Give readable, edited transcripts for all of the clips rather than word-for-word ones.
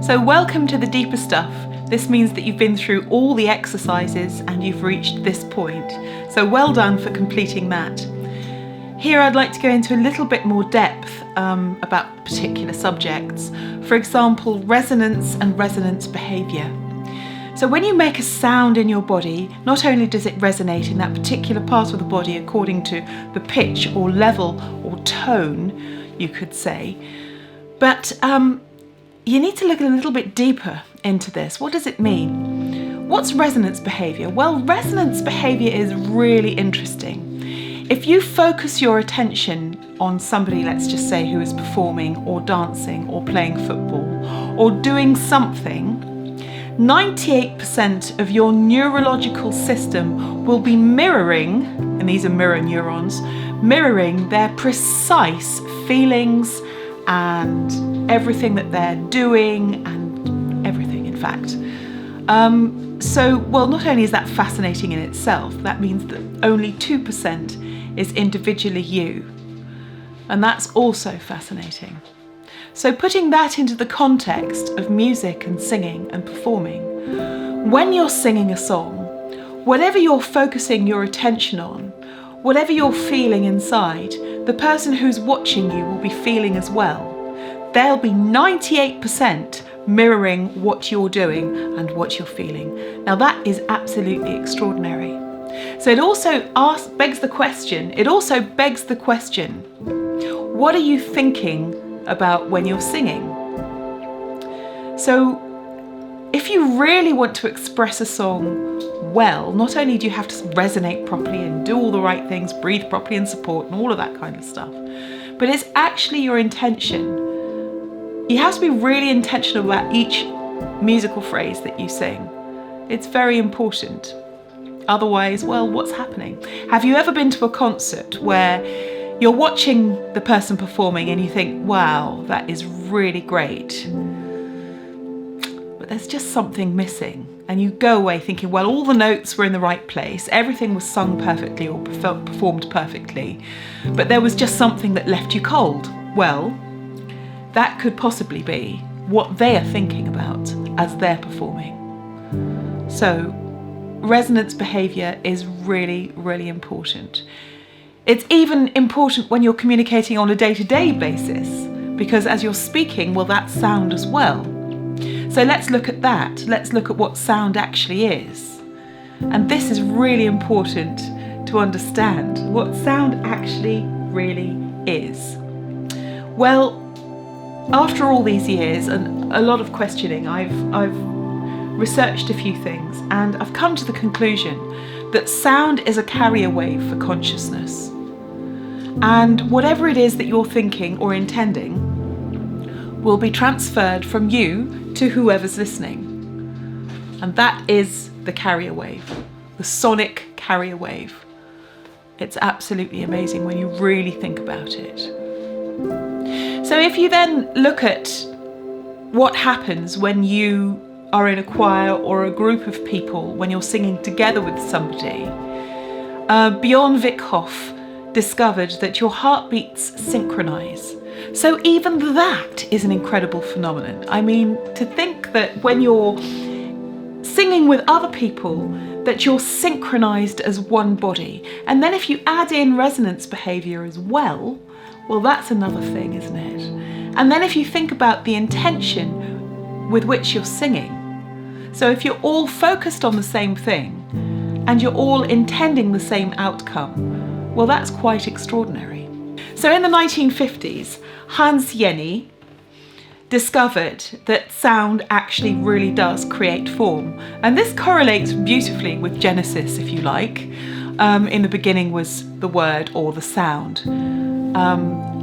So welcome to the deeper stuff. This means that you've been through all the exercises and you've reached this point. So well done for completing that. Here I'd like to go into a little bit more depth about particular subjects. For example, resonance and resonance behaviour. So when you make a sound in your body, not only does it resonate in that particular part of the body according to the pitch or level or tone, you could say, but you need to look a little bit deeper into this. What does it mean? What's resonance behaviour? Well, resonance behaviour is really interesting. If you focus your attention on somebody, let's just say, who is performing or dancing or playing football or doing something, 98% of your neurological system will be mirroring, and these are mirror neurons, mirroring their precise feelings and everything that they're doing and everything, in fact. Well, not only is that fascinating in itself, that means that only 2% is individually you. And that's also fascinating. So putting that into the context of music and singing and performing, when you're singing a song, whatever you're focusing your attention on, whatever you're feeling inside, the person who's watching you will be feeling as well. They'll be 98% mirroring what you're doing and what you're feeling. Now that is absolutely extraordinary. So it also begs the question, what are you thinking about when you're singing? So if you really want to express a song well, not only do you have to resonate properly and do all the right things, breathe properly and support and all of that kind of stuff, but it's actually your intention. You have to be really intentional about each musical phrase that you sing. It's very important. Otherwise, well, what's happening? Have you ever been to a concert where you're watching the person performing and you think, wow, that is really great, but there's just something missing? And you go away thinking, well, all the notes were in the right place, everything was sung perfectly or performed perfectly, but there was just something that left you cold. Well, that could possibly be what they are thinking about as they're performing. So resonance behaviour is really, really important. It's even important when you're communicating on a day-to-day basis, because as you're speaking, well, that's sound as well. So let's look at that. Let's look at what sound actually is. And this is really important to understand, what sound actually really is. Well, after all these years and a lot of questioning, I've researched a few things and I've come to the conclusion that sound is a carrier wave for consciousness. And whatever it is that you're thinking or intending will be transferred from you to whoever's listening. And that is the carrier wave, the sonic carrier wave. It's absolutely amazing when you really think about it. So if you then look at what happens when you are in a choir or a group of people, when you're singing together with somebody, Bjorn Vikhoff discovered that your heartbeats synchronize. So even that is an incredible phenomenon. I mean, to think that when you're singing with other people, that you're synchronized as one body. And then if you add in resonance behavior as well, that's another thing, isn't it? And then if you think about the intention with which you're singing, so if you're all focused on the same thing and you're all intending the same outcome, well, that's quite extraordinary. So in the 1950s, Hans Jenny discovered that sound actually really does create form. And this correlates beautifully with Genesis, if you like. In the beginning was the word or the sound.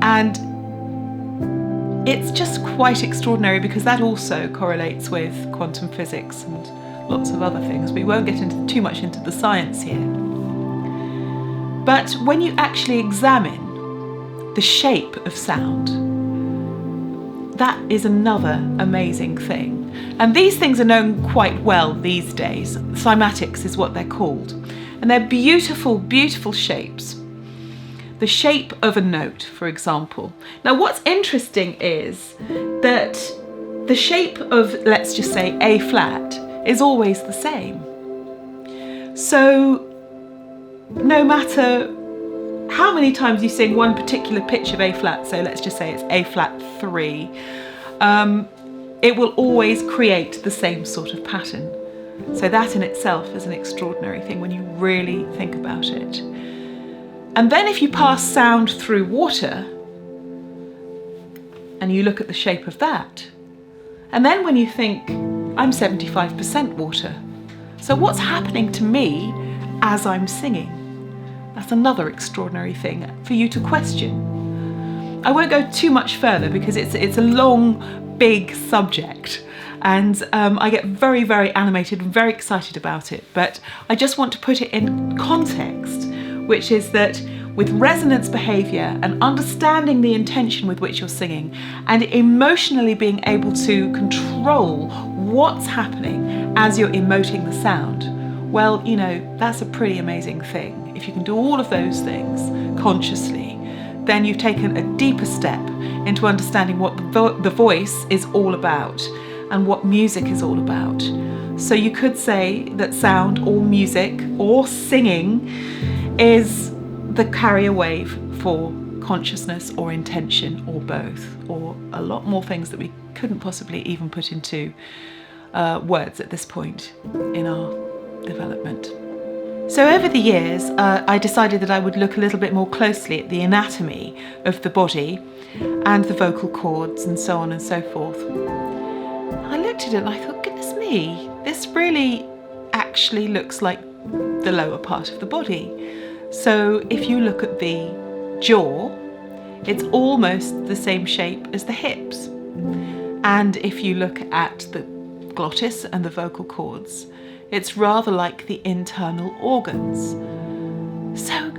And it's just quite extraordinary because that also correlates with quantum physics and lots of other things. We won't get too much into the science here. But when you actually examine the shape of sound, that is another amazing thing. And these things are known quite well these days. Cymatics is what they're called. And they're beautiful, beautiful shapes. The shape of a note, for example. Now what's interesting is that the shape of, let's just say, A flat is always the same. So no matter how many times you sing one particular pitch of A flat, so let's just say it's A flat 3, it will always create the same sort of pattern. So that in itself is an extraordinary thing when you really think about it. And then if you pass sound through water and you look at the shape of that, and then when you think, I'm 75% water, so what's happening to me as I'm singing? That's another extraordinary thing for you to question. I won't go too much further because it's a long, big subject, and I get very, very animated and very excited about it, but I just want to put it in context, which is that with resonance behaviour and understanding the intention with which you're singing and emotionally being able to control what's happening as you're emoting the sound, well, you know, that's a pretty amazing thing. If you can do all of those things consciously, then you've taken a deeper step into understanding what the voice is all about and what music is all about. So you could say that sound or music or singing is the carrier wave for consciousness or intention or both, or a lot more things that we couldn't possibly even put into words at this point in our development. So over the years, I decided that I would look a little bit more closely at the anatomy of the body and the vocal cords and so on and so forth. I looked at it and I thought, goodness me, this really actually looks like the lower part of the body. So if you look at the jaw, it's almost the same shape as the hips. And if you look at the glottis and the vocal cords, it's rather like the internal organs. So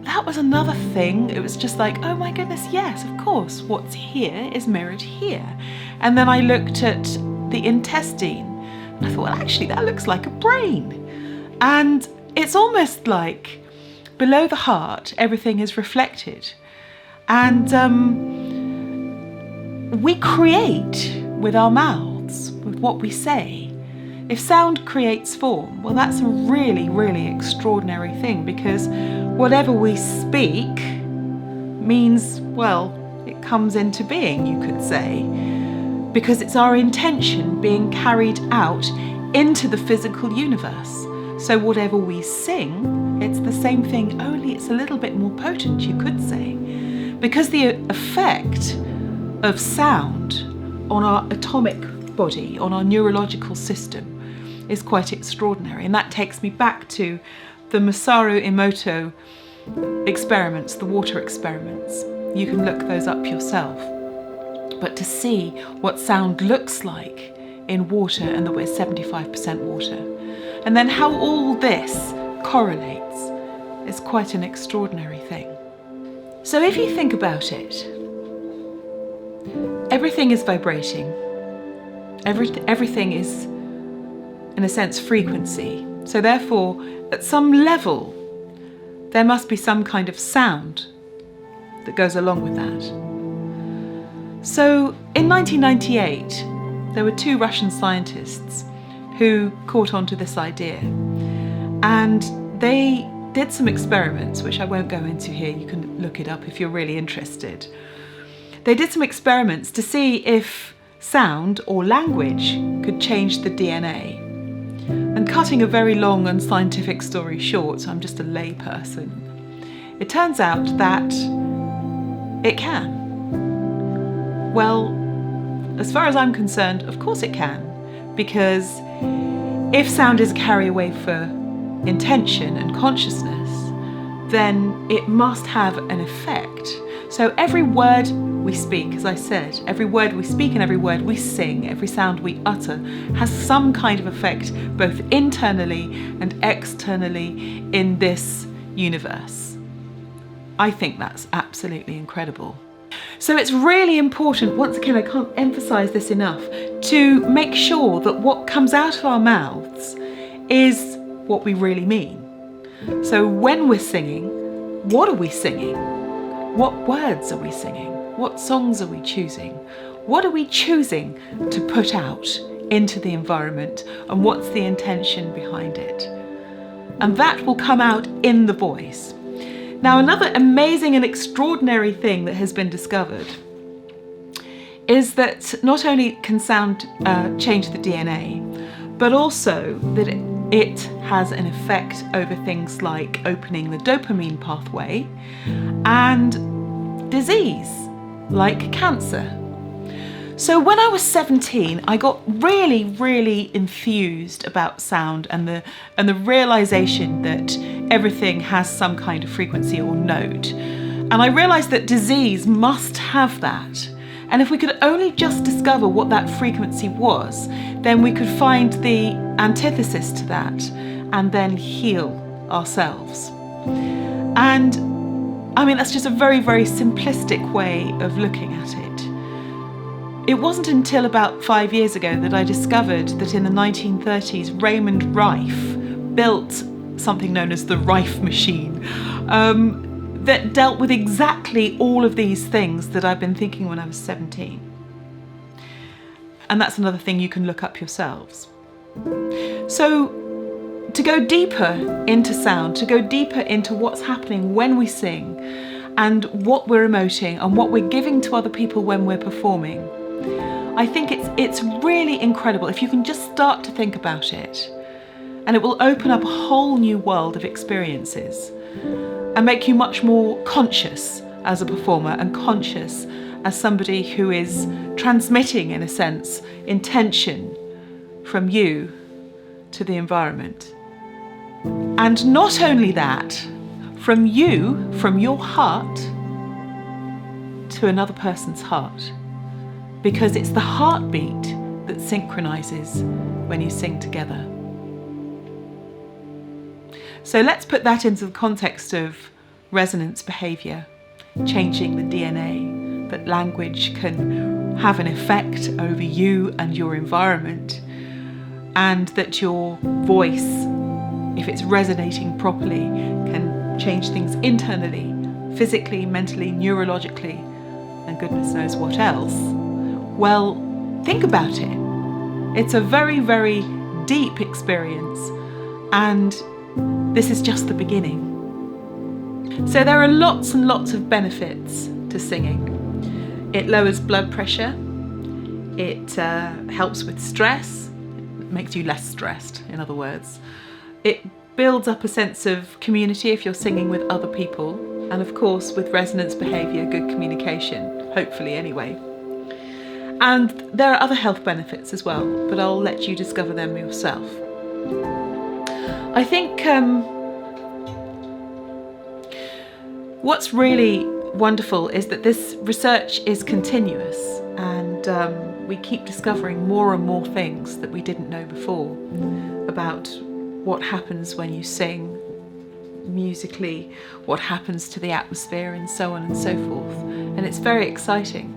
that was another thing. It was just like, oh my goodness, yes, of course, what's here is mirrored here. And then I looked at the intestine and I thought, well, actually, that looks like a brain. And it's almost like below the heart, everything is reflected. And we create with our mouths, with what we say. If sound creates form, well, that's a really, really extraordinary thing, because whatever we speak means, well, it comes into being, you could say, because it's our intention being carried out into the physical universe. So whatever we sing, it's the same thing, only it's a little bit more potent, you could say, because the effect of sound on our atomic body, on our neurological system, is quite extraordinary. And that takes me back to the Masaru Emoto experiments, the water experiments. You can look those up yourself. But to see what sound looks like in water, and that we're 75% water, and then how all this correlates, is quite an extraordinary thing. So if you think about it, everything is vibrating. Everything is, in a sense, frequency. So therefore, at some level, there must be some kind of sound that goes along with that. So in 1998, there were 2 Russian scientists who caught on to this idea. And they did some experiments, which I won't go into here. You can look it up if you're really interested. They did some experiments to see if sound or language could change the DNA. And cutting a very long and scientific story short, I'm just a lay person, it turns out that it can. Well, as far as I'm concerned, of course it can, because if sound is a carrier wave for intention and consciousness, then it must have an effect. So every word we speak, as I said, every word we speak and every word we sing, every sound we utter has some kind of effect both internally and externally in this universe. I think that's absolutely incredible. So it's really important, once again, I can't emphasize this enough, to make sure that what comes out of our mouths is what we really mean. So when we're singing, what are we singing? What words are we singing? What songs are we choosing? What are we choosing to put out into the environment, and what's the intention behind it? And that will come out in the voice. Now, another amazing and extraordinary thing that has been discovered is that not only can sound change the DNA, but also that it has an effect over things like opening the dopamine pathway and disease, like cancer. So when I was 17, I got really, really enthused about sound and the realization that everything has some kind of frequency or note. And I realized that disease must have that. And if we could only just discover what that frequency was, then we could find the antithesis to that and then heal ourselves. And I mean, that's just a very, very simplistic way of looking at it. It wasn't until about 5 years ago that I discovered that in the 1930s, Raymond Rife built something known as the Rife machine, that dealt with exactly all of these things that I've been thinking when I was 17. And that's another thing you can look up yourselves. So to go deeper into sound, to go deeper into what's happening when we sing and what we're emoting and what we're giving to other people when we're performing, I think it's really incredible if you can just start to think about it, and it will open up a whole new world of experiences and make you much more conscious as a performer and conscious as somebody who is transmitting, in a sense, intention from you to the environment. And not only that, from you, from your heart to another person's heart. Because it's the heartbeat that synchronizes when you sing together. So let's put that into the context of resonance behavior, changing the DNA, that language can have an effect over you and your environment, and that your voice, if it's resonating properly, can change things internally, physically, mentally, neurologically, and goodness knows what else. Well, think about it. It's a very, very deep experience, and this is just the beginning. So there are lots and lots of benefits to singing. It lowers blood pressure, it helps with stress, it makes you less stressed, in other words. It builds up a sense of community if you're singing with other people, and of course with resonance behaviour, good communication, hopefully anyway. And there are other health benefits as well, but I'll let you discover them yourself. I think what's really wonderful is that this research is continuous, and we keep discovering more and more things that we didn't know before about what happens when you sing musically, what happens to the atmosphere, and so on and so forth. And it's very exciting.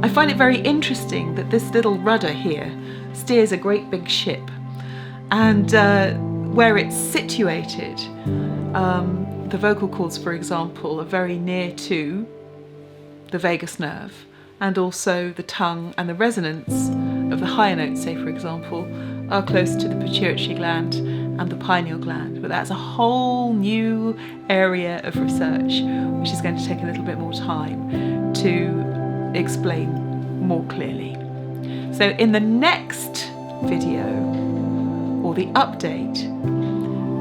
I find it very interesting that this little rudder here steers a great big ship, and where it's situated, the vocal cords, for example, are very near to the vagus nerve, and also the tongue and the resonance of the higher notes, say for example, are close to the pituitary gland and the pineal gland. But that's a whole new area of research which is going to take a little bit more time to explain more clearly. So in the next video, or the update,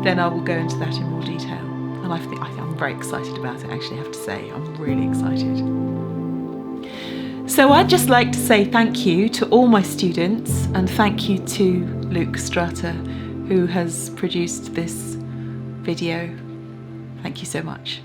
then I will go into that in more detail. And I think I'm very excited about it, actually, I have to say. I'm really excited. So I'd just like to say thank you to all my students, and thank you to Luke Strata, who has produced this video. Thank you so much.